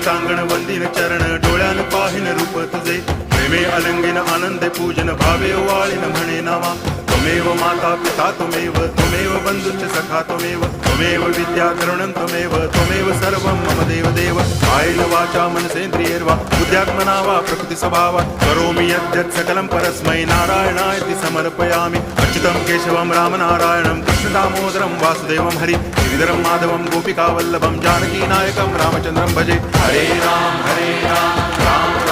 टांगण वंदिन चरण डोळ्यान पाहिन रूप तुझे प्रेमे अलंगिन आनंदे पूजन भावे वाळीन म्हणे नावा त्वमेव माता पिता त्वमेव बंधुश्च सखा त्वमेव विद्या करुणं त्वमेव सर्वं मम देव कायेन वाचा मनसेन्द्रियैर्वा बुद्ध्यात्मना वा प्रकृति स्वभावात् करोमि यद्यत् सकलं परस्मै नारायणायति समर्पयामि अच्युतं केशवं रामनारायणं कृष्णदामोदरं वासुदेवं हरि गिरिधरं माधवं गोपिकावल्लभं जानकीनायकं रामचन्द्रं भजे हरे राम राम